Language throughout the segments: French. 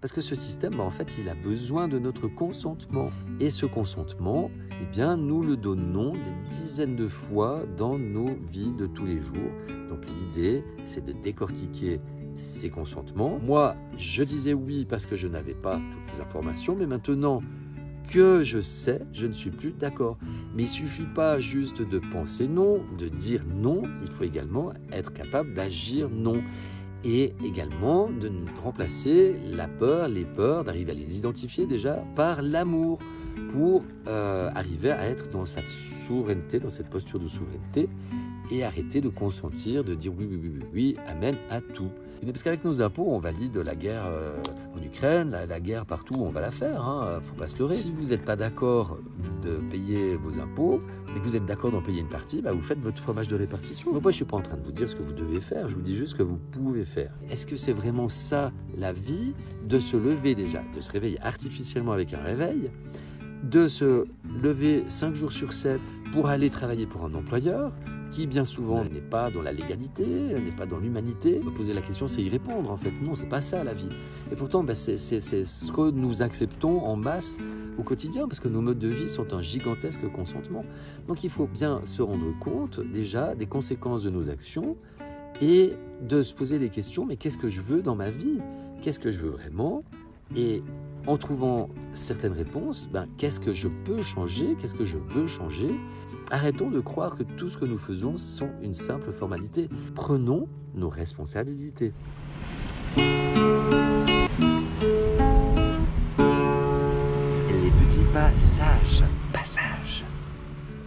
Parce que ce système, en fait, il a besoin de notre consentement. Et ce consentement, eh bien, nous le donnons des dizaines de fois dans nos vies de tous les jours. Donc l'idée, c'est de décortiquer ces consentements. Moi, je disais oui parce que je n'avais pas toutes les informations, mais maintenant que je sais, je ne suis plus d'accord. Mais il ne suffit pas juste de penser non, de dire non, il faut également être capable d'agir non. Et également de remplacer la peur, les peurs, d'arriver à les identifier déjà par l'amour pour arriver à être dans cette souveraineté, dans cette posture de souveraineté et arrêter de consentir, de dire oui, oui, oui, oui, oui, amen à tout. Parce qu'avec nos impôts, on valide la guerre en Ukraine, la guerre partout, on va la faire, hein, faut pas se leurrer. Si vous n'êtes pas d'accord de payer vos impôts, et que vous êtes d'accord d'en payer une partie, bah vous faites votre fromage de répartition. Donc moi, je suis pas en train de vous dire ce que vous devez faire, je vous dis juste ce que vous pouvez faire. Est-ce que c'est vraiment ça, la vie, de se lever déjà, de se réveiller artificiellement avec un réveil, de se lever 5 jours sur 7 pour aller travailler pour un employeur, qui bien souvent n'est pas dans la légalité, n'est pas dans l'humanité. Poser la question, c'est y répondre en fait. Non, c'est pas ça la vie. Et pourtant, c'est ce que nous acceptons en masse au quotidien, parce que nos modes de vie sont un gigantesque consentement. Donc il faut bien se rendre compte déjà des conséquences de nos actions et de se poser des questions, mais qu'est-ce que je veux dans ma vie? Qu'est-ce que je veux vraiment? Et en trouvant certaines réponses, qu'est-ce que je peux changer? Qu'est-ce que je veux changer? Arrêtons de croire que tout ce que nous faisons sont une simple formalité. Prenons nos responsabilités. Les petits passages.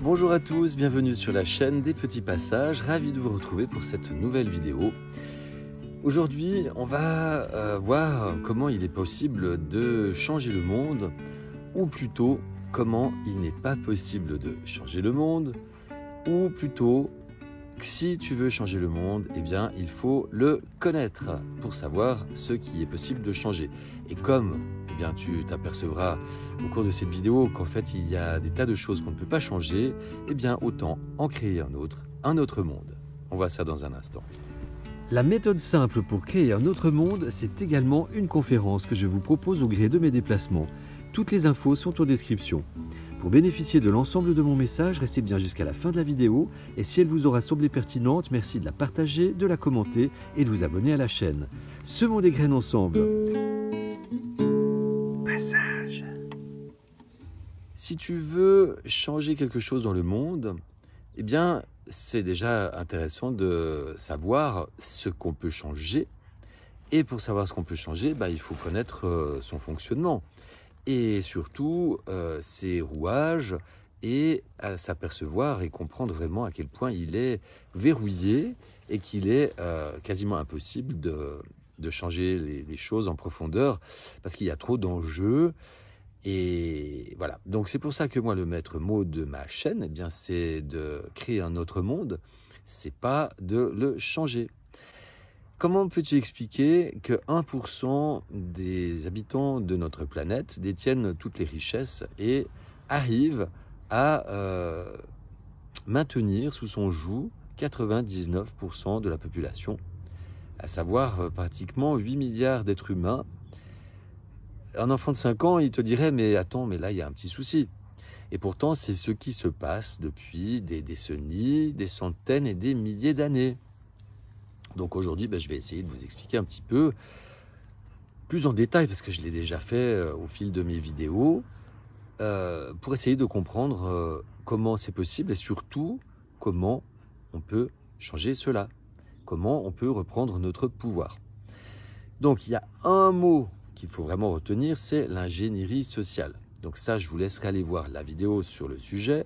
Bonjour à tous, bienvenue sur la chaîne des petits passages. Ravi de vous retrouver pour cette nouvelle vidéo. Aujourd'hui, on va voir comment il est possible de changer le monde, ou plutôt comment il n'est pas possible de changer le monde, ou plutôt, si tu veux changer le monde, eh bien, il faut le connaître pour savoir ce qui est possible de changer. Et comme eh bien, tu t'apercevras au cours de cette vidéo qu'en fait, il y a des tas de choses qu'on ne peut pas changer, eh bien, autant en créer un autre monde. On voit ça dans un instant. La méthode simple pour créer un autre monde, c'est également une conférence que je vous propose au gré de mes déplacements. Toutes les infos sont en description. Pour bénéficier de l'ensemble de mon message, restez bien jusqu'à la fin de la vidéo et si elle vous aura semblé pertinente, merci de la partager, de la commenter et de vous abonner à la chaîne. Semons des graines ensemble. Passage. Si tu veux changer quelque chose dans le monde, eh bien, c'est déjà intéressant de savoir ce qu'on peut changer. Et pour savoir ce qu'on peut changer, il faut connaître son fonctionnement. Et surtout ses rouages et à s'apercevoir et comprendre vraiment à quel point il est verrouillé et qu'il est quasiment impossible de changer les choses en profondeur parce qu'il y a trop d'enjeux. Et voilà, donc c'est pour ça que moi le maître mot de ma chaîne, eh bien, c'est de créer un autre monde, c'est pas de le changer. Comment peux-tu expliquer que 1% des habitants de notre planète détiennent toutes les richesses et arrivent à maintenir sous son joug 99% de la population, à savoir pratiquement 8 milliards d'êtres humains? Un enfant de 5 ans, il te dirait « mais attends, mais là, il y a un petit souci ». Et pourtant, c'est ce qui se passe depuis des décennies, des centaines et des milliers d'années. Donc aujourd'hui, je vais essayer de vous expliquer un petit peu plus en détail, parce que je l'ai déjà fait au fil de mes vidéos, pour essayer de comprendre comment c'est possible et surtout comment on peut changer cela, comment on peut reprendre notre pouvoir. Donc il y a un mot qu'il faut vraiment retenir, c'est l'ingénierie sociale. Donc ça, je vous laisserai aller voir la vidéo sur le sujet.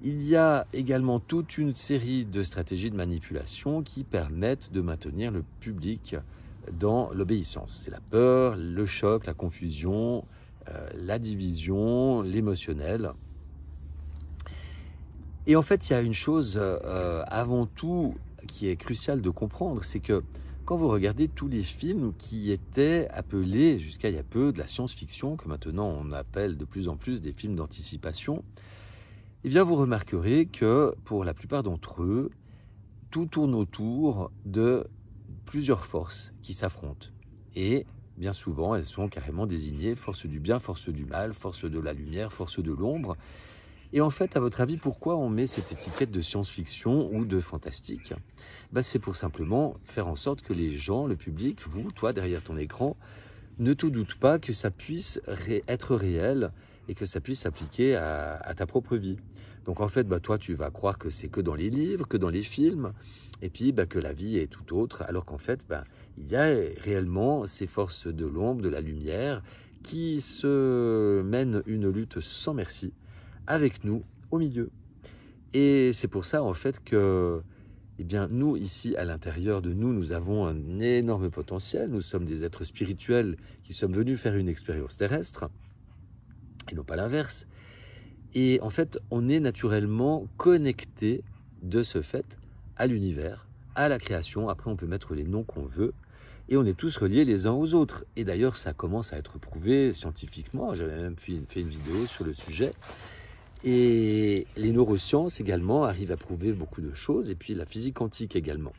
Il y a également toute une série de stratégies de manipulation qui permettent de maintenir le public dans l'obéissance. C'est la peur, le choc, la confusion, la division, l'émotionnel. Et en fait, il y a une chose avant tout qui est cruciale de comprendre, c'est que quand vous regardez tous les films qui étaient appelés jusqu'à il y a peu de la science-fiction, que maintenant on appelle de plus en plus des films d'anticipation, eh bien vous remarquerez que pour la plupart d'entre eux, tout tourne autour de plusieurs forces qui s'affrontent. Et bien souvent, elles sont carrément désignées force du bien, force du mal, force de la lumière, force de l'ombre. Et en fait, à votre avis, pourquoi on met cette étiquette de science-fiction ou de fantastique? C'est pour simplement faire en sorte que les gens, le public, vous, toi, derrière ton écran, ne te doute pas que ça puisse être réel et que ça puisse s'appliquer à ta propre vie. Donc en fait, toi, tu vas croire que c'est que dans les livres, que dans les films, et puis que la vie est tout autre, alors qu'en fait, il y a réellement ces forces de l'ombre, de la lumière, qui se mènent une lutte sans merci avec nous au milieu. Et c'est pour ça en fait que nous ici à l'intérieur de nous, nous avons un énorme potentiel. Nous sommes des êtres spirituels qui sommes venus faire une expérience terrestre et non pas l'inverse. Et en fait, on est naturellement connecté de ce fait à l'univers, à la création. Après, on peut mettre les noms qu'on veut. Et on est tous reliés les uns aux autres. Et d'ailleurs, ça commence à être prouvé scientifiquement. J'avais même fait une vidéo sur le sujet. Et les neurosciences également arrivent à prouver beaucoup de choses. Et puis la physique quantique également.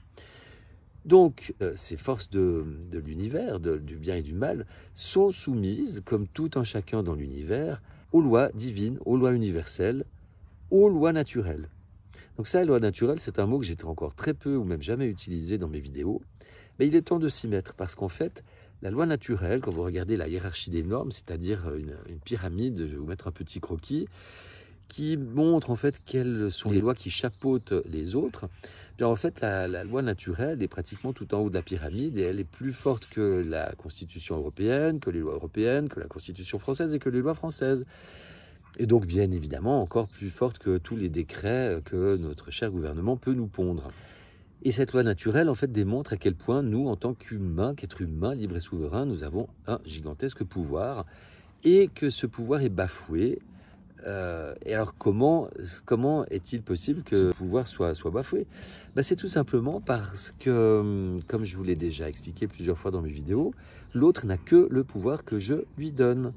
Donc, ces forces de l'univers, du bien et du mal, sont soumises, comme tout un chacun dans l'univers, aux lois divines, aux lois universelles, aux lois naturelles. Donc ça, loi naturelle, c'est un mot que j'ai encore très peu ou même jamais utilisé dans mes vidéos. Mais il est temps de s'y mettre parce qu'en fait, la loi naturelle, quand vous regardez la hiérarchie des normes, c'est-à-dire une pyramide, je vais vous mettre un petit croquis, qui montre en fait quelles sont les lois qui chapeautent les autres. En fait, la loi naturelle est pratiquement tout en haut de la pyramide et elle est plus forte que la Constitution européenne, que les lois européennes, que la Constitution française et que les lois françaises. Et donc, bien évidemment, encore plus forte que tous les décrets que notre cher gouvernement peut nous pondre. Et cette loi naturelle, en fait, démontre à quel point nous, en tant qu'humains, qu'êtres humains, libres et souverains, nous avons un gigantesque pouvoir et que ce pouvoir est bafoué. Et alors, comment est-il possible que ce pouvoir soit bafoué? C'est tout simplement parce que, comme je vous l'ai déjà expliqué plusieurs fois dans mes vidéos, l'autre n'a que le pouvoir que je lui donne.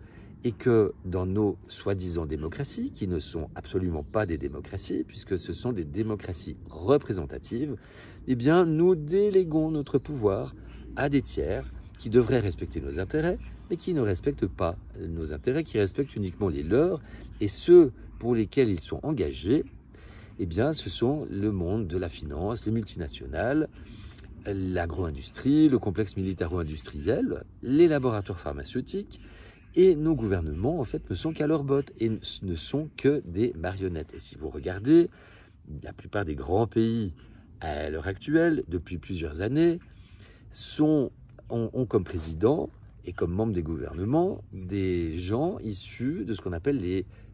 Et que dans nos soi-disant démocraties, qui ne sont absolument pas des démocraties, puisque ce sont des démocraties représentatives, nous déléguons notre pouvoir à des tiers qui devraient respecter nos intérêts, mais qui ne respectent pas nos intérêts, qui respectent uniquement les leurs, et ceux pour lesquels ils sont engagés, ce sont le monde de la finance, les multinationales, l'agro-industrie, le complexe militaro-industriel, les laboratoires pharmaceutiques, et nos gouvernements, en fait, ne sont qu'à leur botte et ne sont que des marionnettes. Et si vous regardez, la plupart des grands pays, à l'heure actuelle, depuis plusieurs années, ont comme président et comme membres des gouvernements des gens issus de ce qu'on appelle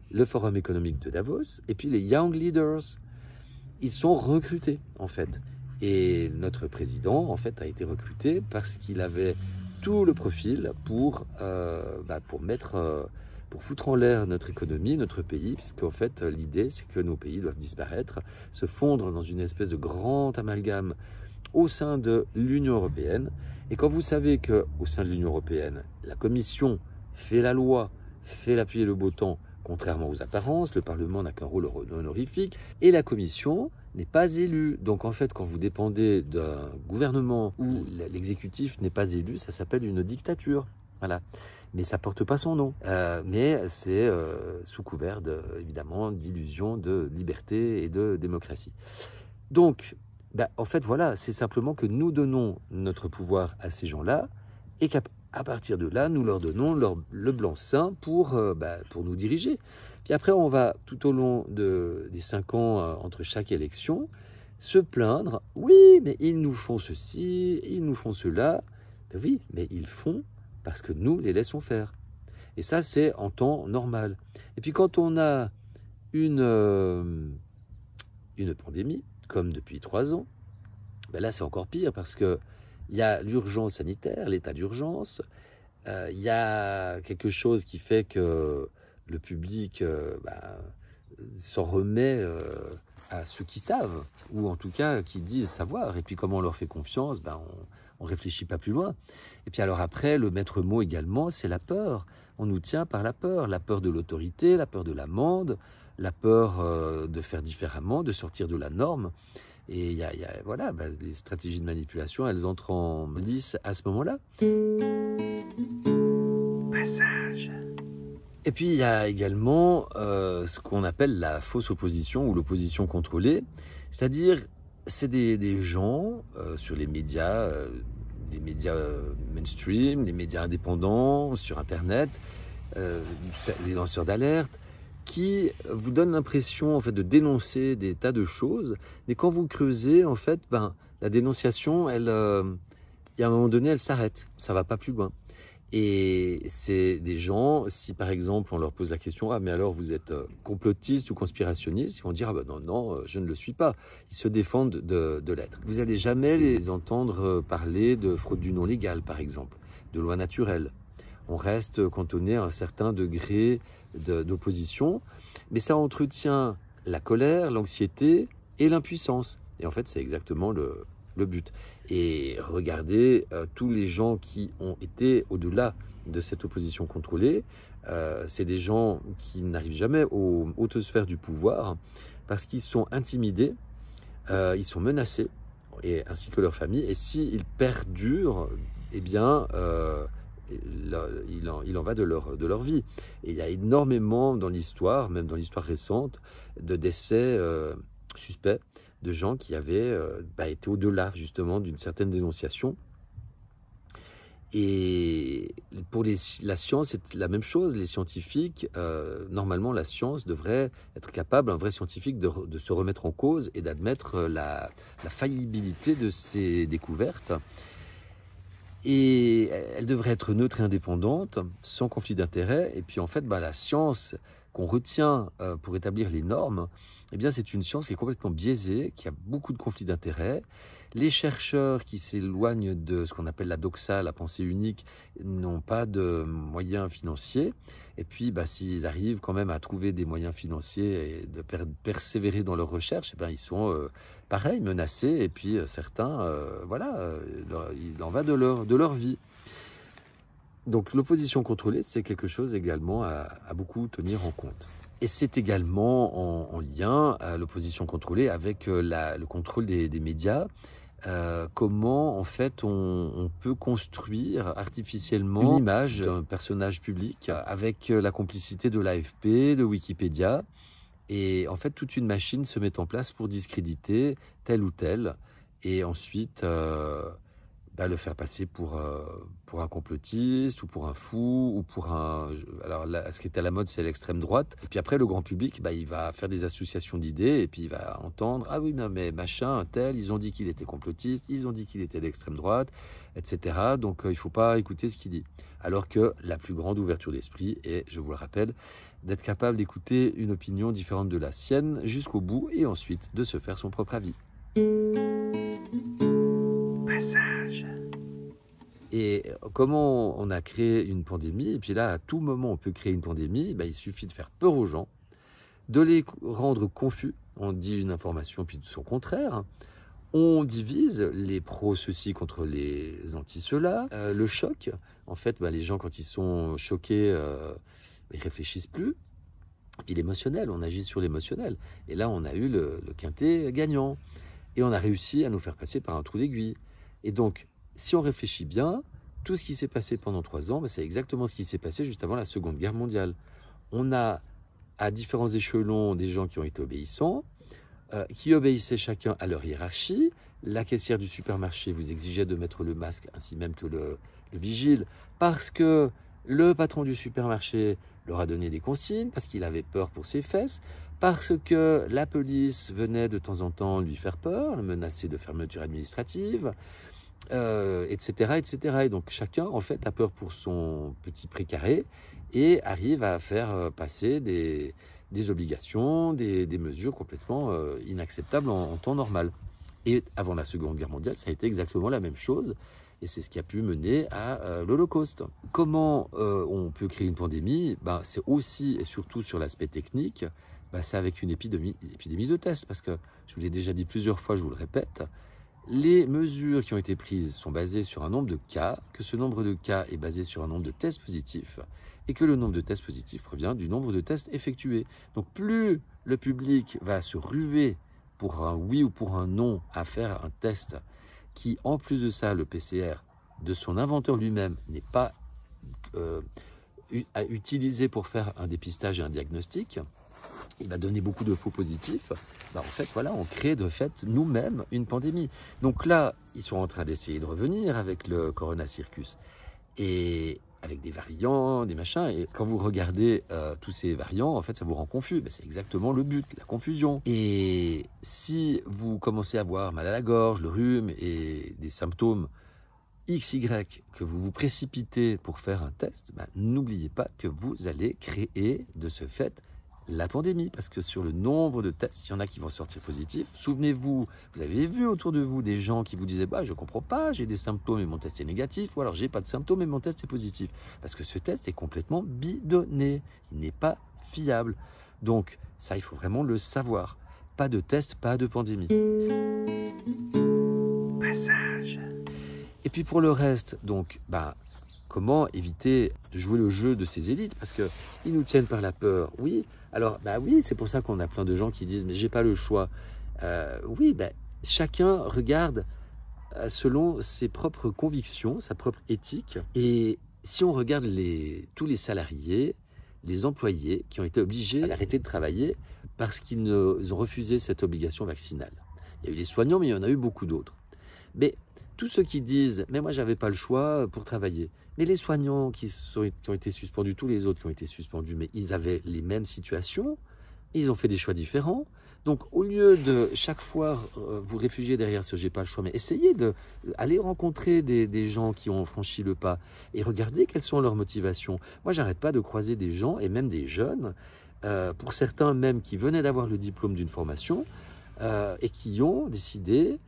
le Forum économique de Davos et puis les Young Leaders. Ils sont recrutés, en fait. Et notre président, en fait, a été recruté parce qu'il avait tout le profil pour foutre en l'air notre économie, notre pays, puisqu'en fait, l'idée, c'est que nos pays doivent disparaître, se fondre dans une espèce de grand amalgame au sein de l'Union européenne. Et quand vous savez qu'au sein de l'Union européenne, la Commission fait la loi, fait la pluie et le beau temps, contrairement aux apparences, le Parlement n'a qu'un rôle honorifique, et la Commission n'est pas élue. Donc en fait, quand vous dépendez d'un gouvernement où l'exécutif n'est pas élu, ça s'appelle une dictature. Voilà. Mais ça porte pas son nom. Mais c'est sous couvert, évidemment, d'illusions de liberté et de démocratie. Donc, en fait, voilà, c'est simplement que nous donnons notre pouvoir à ces gens-là et qu'à partir de là, nous leur donnons le blanc-seing pour nous diriger. Puis après, on va, tout au long des 5 ans entre chaque élection, se plaindre. Oui, mais ils nous font ceci, ils nous font cela. Oui, mais ils font parce que nous les laissons faire. Et ça, c'est en temps normal. Et puis quand on a une pandémie, comme depuis 3 ans, là, c'est encore pire parce qu'il y a l'urgence sanitaire, l'état d'urgence. Il y a quelque chose qui fait que le public s'en remet à ceux qui savent, ou en tout cas qui disent savoir. Et puis comme on leur fait confiance, on réfléchit pas plus loin. Et puis alors après, le maître mot également, c'est la peur. On nous tient par la peur de l'autorité, la peur de l'amende, la peur de faire différemment, de sortir de la norme. Et voilà, les stratégies de manipulation, elles entrent en lice à ce moment-là. Passage. Et puis il y a également ce qu'on appelle la fausse opposition ou l'opposition contrôlée, c'est-à-dire c'est des gens sur les médias mainstream, les médias indépendants, sur Internet, les lanceurs d'alerte, qui vous donnent l'impression en fait de dénoncer des tas de choses, mais quand vous creusez en fait, la dénonciation, il y a un moment donné, elle s'arrête, ça va pas plus loin. Et c'est des gens, si par exemple on leur pose la question, ah mais alors vous êtes complotiste ou conspirationniste, ils vont dire, ah ben non, je ne le suis pas. Ils se défendent de l'être. Vous n'allez jamais les entendre parler de fraude du non légal, par exemple, de loi naturelle. On reste cantonné à un certain degré d'opposition, mais ça entretient la colère, l'anxiété et l'impuissance. Et en fait, c'est exactement le but. Et regardez tous les gens qui ont été au-delà de cette opposition contrôlée. C'est des gens qui n'arrivent jamais aux hautes sphères du pouvoir parce qu'ils sont intimidés, ils sont menacés, ainsi que leur famille. Et s'ils perdurent, eh bien, il en va de leur vie. Et il y a énormément dans l'histoire, même dans l'histoire récente, de décès suspects de gens qui avaient été au-delà justement d'une certaine dénonciation. Et pour la science, c'est la même chose. Les scientifiques, normalement, la science devrait être capable, un vrai scientifique, de se remettre en cause et d'admettre la faillibilité de ses découvertes. Et elle devrait être neutre et indépendante, sans conflit d'intérêt. Et puis en fait, la science qu'on retient pour établir les normes, eh bien c'est une science qui est complètement biaisée, qui a beaucoup de conflits d'intérêt. Les chercheurs qui s'éloignent de ce qu'on appelle la doxa, la pensée unique, n'ont pas de moyens financiers. Et puis, s'ils arrivent quand même à trouver des moyens financiers et de persévérer dans leurs recherches, ils sont pareil, menacés. Et puis certains, il en va de leur vie. Donc l'opposition contrôlée, c'est quelque chose également à beaucoup tenir en compte. Et c'est également en lien à l'opposition contrôlée avec le contrôle des médias. Comment en fait on peut construire artificiellement une image d'un personnage public avec la complicité de l'AFP, de Wikipédia, et en fait toute une machine se met en place pour discréditer tel ou tel, et ensuite le faire passer pour un complotiste ou pour un fou ou pour un... Alors là, ce qui est à la mode, c'est l'extrême droite. Et puis après, le grand public, il va faire des associations d'idées et puis il va entendre, ah oui, mais machin, un tel, ils ont dit qu'il était complotiste, ils ont dit qu'il était d'extrême droite, etc. Donc il ne faut pas écouter ce qu'il dit. Alors que la plus grande ouverture d'esprit est, je vous le rappelle, d'être capable d'écouter une opinion différente de la sienne jusqu'au bout et ensuite de se faire son propre avis. Passage. Et comment on a créé une pandémie? Et puis là, à tout moment, on peut créer une pandémie. Il suffit de faire peur aux gens, de les rendre confus. On dit une information puis son contraire. On divise les pros ceci contre les anti cela. Le choc, en fait, les gens quand ils sont choqués, ils réfléchissent plus. Et puis l'émotionnel, on agit sur l'émotionnel. Et là, on a eu le quintet gagnant. Et on a réussi à nous faire passer par un trou d'aiguille. Et donc, si on réfléchit bien, tout ce qui s'est passé pendant 3 ans, c'est exactement ce qui s'est passé juste avant la Seconde Guerre mondiale. On a, à différents échelons, des gens qui ont été obéissants, qui obéissaient chacun à leur hiérarchie. La caissière du supermarché vous exigeait de mettre le masque, ainsi même que le vigile, parce que le patron du supermarché leur a donné des consignes, parce qu'il avait peur pour ses fesses, parce que la police venait de temps en temps lui faire peur, le menacer de fermeture administrative, etc., etc. Et donc chacun, en fait, a peur pour son petit précaré et arrive à faire passer des obligations, des mesures complètement inacceptables en temps normal. Et avant la Seconde Guerre mondiale, ça a été exactement la même chose. Et c'est ce qui a pu mener à l'Holocauste. Comment on peut créer une pandémie? C'est aussi et surtout sur l'aspect technique, c'est avec une épidémie de tests. Parce que, je vous l'ai déjà dit plusieurs fois, je vous le répète, les mesures qui ont été prises sont basées sur un nombre de cas, que ce nombre de cas est basé sur un nombre de tests positifs, et que le nombre de tests positifs provient du nombre de tests effectués. Donc plus le public va se ruer pour un oui ou pour un non à faire un test qui, en plus de ça, le PCR de son inventeur lui-même n'est pas à utiliser pour faire un dépistage et un diagnostic, il va donner beaucoup de faux positifs, en fait, voilà, on crée de fait nous-mêmes une pandémie. Donc là, ils sont en train d'essayer de revenir avec le Corona Circus. Et avec des variants, des machins, et quand vous regardez tous ces variants, en fait, ça vous rend confus. C'est exactement le but, la confusion. Et si vous commencez à avoir mal à la gorge, le rhume et des symptômes XY, que vous vous précipitez pour faire un test, n'oubliez pas que vous allez créer de ce fait la pandémie, parce que sur le nombre de tests, il y en a qui vont sortir positifs. Souvenez-vous, vous avez vu autour de vous des gens qui vous disaient je comprends pas, j'ai des symptômes et mon test est négatif, ou alors j'ai pas de symptômes et mon test est positif. Parce que ce test est complètement bidonné, il n'est pas fiable. Donc ça, il faut vraiment le savoir. Pas de test, pas de pandémie. Passage. Et puis pour le reste, donc, comment éviter de jouer le jeu de ces élites? Parce qu'ils nous tiennent par la peur, oui. Alors, oui, c'est pour ça qu'on a plein de gens qui disent « mais j'ai pas le choix ». Oui, chacun regarde selon ses propres convictions, sa propre éthique. Et si on regarde tous les salariés, les employés qui ont été obligés d'arrêter de travailler parce qu'ils ont refusé cette obligation vaccinale. Il y a eu les soignants, mais il y en a eu beaucoup d'autres. Mais tous ceux qui disent « mais moi, j'avais pas le choix pour travailler ». Mais les soignants qui ont été suspendus, tous les autres qui ont été suspendus, mais ils avaient les mêmes situations, ils ont fait des choix différents. Donc, au lieu de chaque fois vous réfugier derrière ce « j'ai pas le choix », mais essayez d'aller rencontrer des gens qui ont franchi le pas et regardez quelles sont leurs motivations. Moi, j'arrête pas de croiser des gens, et même des jeunes, pour certains même qui venaient d'avoir le diplôme d'une formation, et qui ont décidé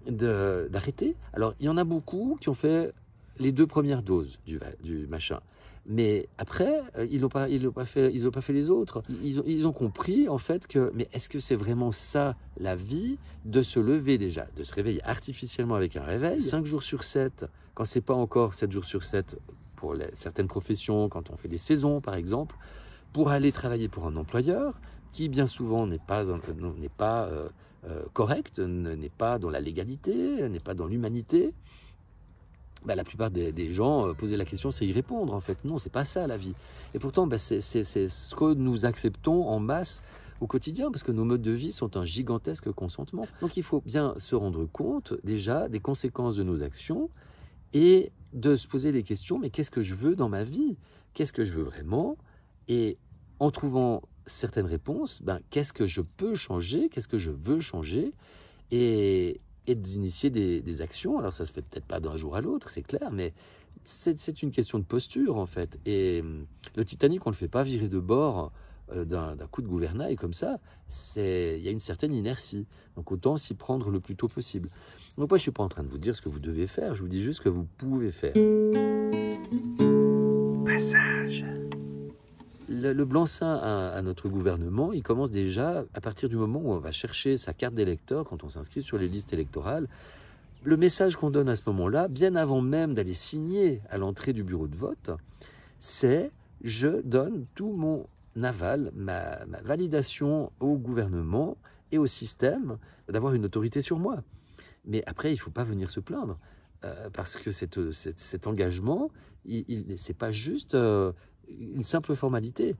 d'arrêter. Alors, il y en a beaucoup qui ont fait les 2 premières doses du machin. Mais après, ils n'ont pas fait les autres. Ils ont compris, en fait, mais est-ce que c'est vraiment ça, la vie, de se lever déjà, de se réveiller artificiellement avec un réveil, 5 jours sur 7, quand c'est pas encore 7 jours sur 7 pour certaines professions, quand on fait des saisons, par exemple, pour aller travailler pour un employeur, qui bien souvent n'est pas correct, n'est pas dans la légalité, n'est pas dans l'humanité. La plupart des gens posaient la question, c'est y répondre en fait. Non, c'est pas ça la vie. Et pourtant, c'est ce que nous acceptons en masse au quotidien, parce que nos modes de vie sont un gigantesque consentement. Donc il faut bien se rendre compte déjà des conséquences de nos actions et de se poser les questions, mais qu'est-ce que je veux dans ma vie? Qu'est-ce que je veux vraiment? Et en trouvant certaines réponses, qu'est-ce que je peux changer? Qu'est-ce que je veux changer? Et d'initier des actions. Alors ça se fait peut-être pas d'un jour à l'autre, c'est clair, mais c'est une question de posture en fait. Et le Titanic, on ne le fait pas virer de bord d'un coup de gouvernail comme ça. Il y a une certaine inertie. Donc autant s'y prendre le plus tôt possible. Donc moi je suis pas en train de vous dire ce que vous devez faire, je vous dis juste ce que vous pouvez faire. Passage. Le blanc-seing à notre gouvernement, il commence déjà à partir du moment où on va chercher sa carte d'électeur, quand on s'inscrit sur les listes électorales. Le message qu'on donne à ce moment-là, bien avant même d'aller signer à l'entrée du bureau de vote, c'est « je donne tout mon aval, ma validation au gouvernement et au système d'avoir une autorité sur moi ». Mais après, il ne faut pas venir se plaindre, parce que cet engagement, c'est pas juste une simple formalité.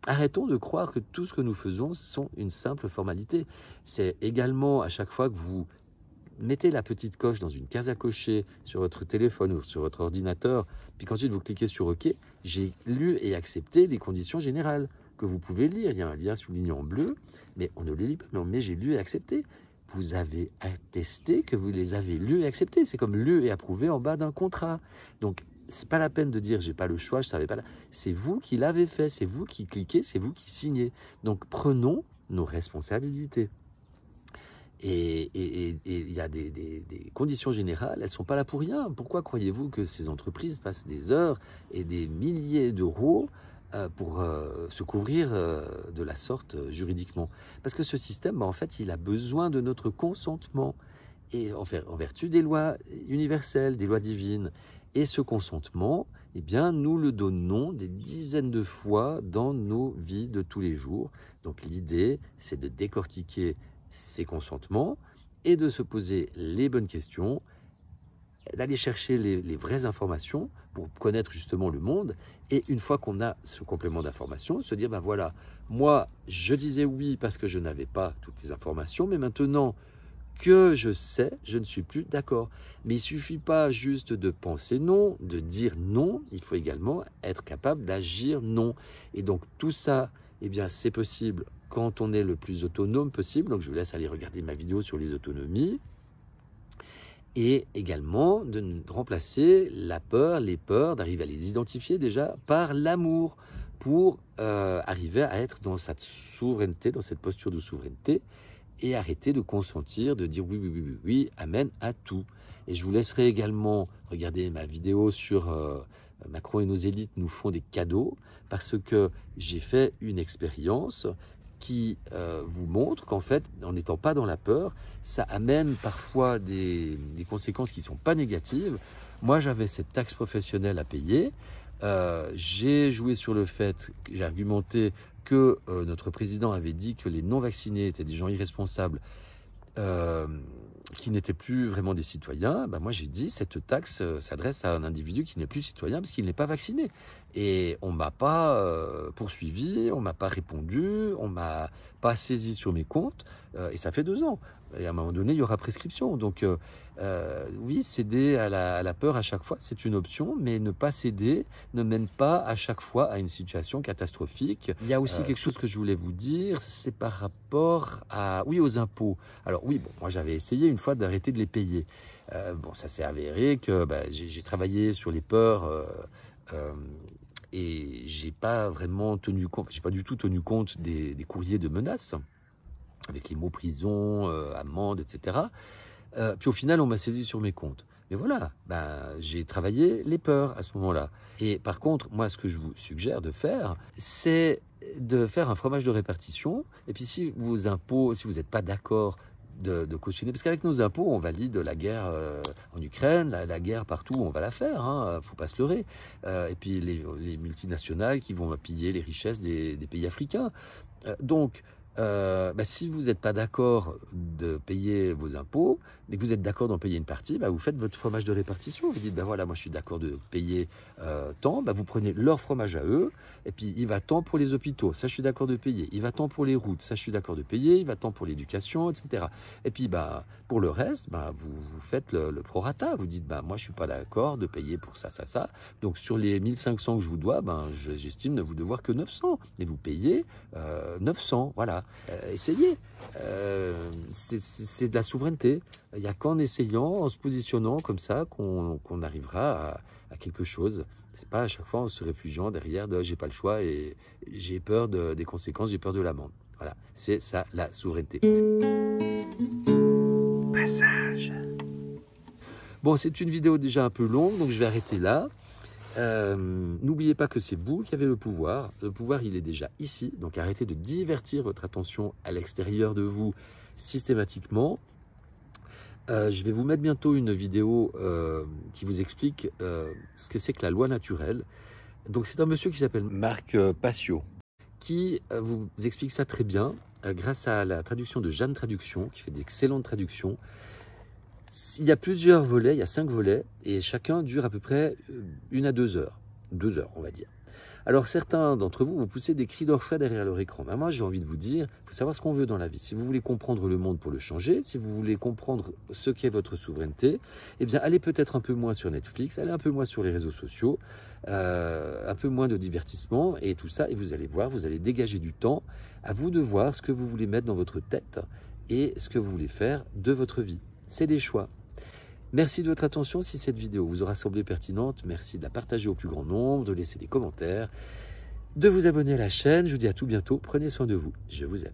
Arrêtons de croire que tout ce que nous faisons sont une simple formalité. C'est également à chaque fois que vous mettez la petite coche dans une case à cocher sur votre téléphone ou sur votre ordinateur, puis qu'ensuite vous cliquez sur OK, j'ai lu et accepté les conditions générales que vous pouvez lire. Il y a un lien souligné en bleu, mais on ne les lit pas. Mais j'ai lu et accepté. Vous avez attesté que vous les avez lus et acceptés. C'est comme lu et approuvé en bas d'un contrat. Donc, c'est pas la peine de dire j'ai pas le choix, je savais pas. C'est vous qui l'avez fait, c'est vous qui cliquez, c'est vous qui signez. Donc prenons nos responsabilités. Et il y a des conditions générales, elles sont pas là pour rien. Pourquoi croyez-vous que ces entreprises passent des heures et des milliers d'euros pour se couvrir de la sorte juridiquement? Parce que ce système, en fait, il a besoin de notre consentement. Et en vertu des lois universelles, des lois divines. Et ce consentement, eh bien, nous le donnons des dizaines de fois dans nos vies de tous les jours. Donc l'idée, c'est de décortiquer ces consentements et de se poser les bonnes questions d'aller chercher les vraies informations pour connaître justement le monde. Et une fois qu'on a ce complément d'information, se dire, ben voilà, moi, je disais oui parce que je n'avais pas toutes les informations, mais maintenant que je sais, je ne suis plus d'accord. Mais il ne suffit pas juste de penser non, de dire non, il faut également être capable d'agir non. Et donc tout ça, eh bien, c'est possible quand on est le plus autonome possible. Donc je vous laisse aller regarder ma vidéo sur les autonomies. Et également de remplacer la peur, les peurs, d'arriver à les identifier déjà par l'amour pour arriver à être dans cette souveraineté, dans cette posture de souveraineté et arrêter de consentir, de dire oui, oui, oui, oui, oui, amen à tout. Et je vous laisserai également regarder ma vidéo sur Macron et nos élites nous font des cadeaux parce que j'ai fait une expérience qui vous montre qu'en fait, en n'étant pas dans la peur, ça amène parfois des conséquences qui ne sont pas négatives. Moi, j'avais cette taxe professionnelle à payer. J'ai joué sur le fait, j'ai argumenté que notre président avait dit que les non-vaccinés étaient des gens irresponsables qui n'étaient plus vraiment des citoyens. Ben moi, j'ai dit cette taxe s'adresse à un individu qui n'est plus citoyen parce qu'il n'est pas vacciné. Et on ne m'a pas poursuivi, on ne m'a pas répondu, on ne m'a pas saisi sur mes comptes. Et ça fait 2 ans. Et à un moment donné, il y aura prescription. Donc, oui, céder à la peur à chaque fois, c'est une option, mais ne pas céder ne mène pas à chaque fois à une situation catastrophique. Il y a aussi quelque chose que je voulais vous dire, c'est par rapport aux impôts. Alors oui, bon, moi j'avais essayé une fois d'arrêter de les payer. Bon, ça s'est avéré que j'ai travaillé sur les peurs et j'ai pas vraiment tenu compte, j'ai pas du tout tenu compte des courriers de menaces avec les mots prison, amende, etc. Puis au final, on m'a saisi sur mes comptes. Mais voilà, j'ai travaillé les peurs à ce moment-là. Et par contre, moi, ce que je vous suggère de faire, c'est de faire un fromage de répartition. Et puis si vos impôts, si vous n'êtes pas d'accord de cautionner, parce qu'avec nos impôts, on valide la guerre en Ukraine, la guerre partout, on va la faire, hein, faut pas se leurrer. Et puis les multinationales qui vont piller les richesses des pays africains. Donc, si vous n'êtes pas d'accord de payer vos impôts, mais que vous êtes d'accord d'en payer une partie, vous faites votre fromage de répartition. Vous dites, voilà, moi je suis d'accord de payer tant, vous prenez leur fromage à eux, et puis il va tant pour les hôpitaux, ça je suis d'accord de payer, il va tant pour les routes, ça je suis d'accord de payer, il va tant pour l'éducation, etc. Et puis pour le reste, vous faites le prorata, vous dites, moi je suis pas d'accord de payer pour ça, ça, ça, donc sur les 1500 que je vous dois, j'estime ne vous devoir que 900, et vous payez 900, voilà. Essayez, c'est de la souveraineté. Il n'y a qu'en essayant, en se positionnant comme ça qu'on arrivera à quelque chose. C'est pas à chaque fois en se réfugiant derrière de j'ai pas le choix et j'ai peur des conséquences, j'ai peur de l'amende. Voilà, c'est ça la souveraineté. Passage. Bon, c'est une vidéo déjà un peu longue, donc je vais arrêter là. N'oubliez pas que c'est vous qui avez le pouvoir. Le pouvoir, il est déjà ici. Donc arrêtez de divertir votre attention à l'extérieur de vous systématiquement. Je vais vous mettre bientôt une vidéo qui vous explique ce que c'est que la loi naturelle. Donc c'est un monsieur qui s'appelle Marc Passio qui vous explique ça très bien grâce à la traduction de Jeanne Traduction qui fait d'excellentes traductions. Il y a plusieurs volets, il y a 5 volets, et chacun dure à peu près 1 à 2 heures. 2 heures, on va dire. Alors certains d'entre vous, vous poussez des cris d'orfraie derrière leur écran. Moi, j'ai envie de vous dire, il faut savoir ce qu'on veut dans la vie. Si vous voulez comprendre le monde pour le changer, si vous voulez comprendre ce qu'est votre souveraineté, eh bien, allez peut-être un peu moins sur Netflix, allez un peu moins sur les réseaux sociaux, un peu moins de divertissement et tout ça, et vous allez voir, vous allez dégager du temps. À vous de voir ce que vous voulez mettre dans votre tête et ce que vous voulez faire de votre vie. C'est des choix. Merci de votre attention. Si cette vidéo vous aura semblé pertinente, merci de la partager au plus grand nombre, de laisser des commentaires, de vous abonner à la chaîne. Je vous dis à tout bientôt. Prenez soin de vous. Je vous aime.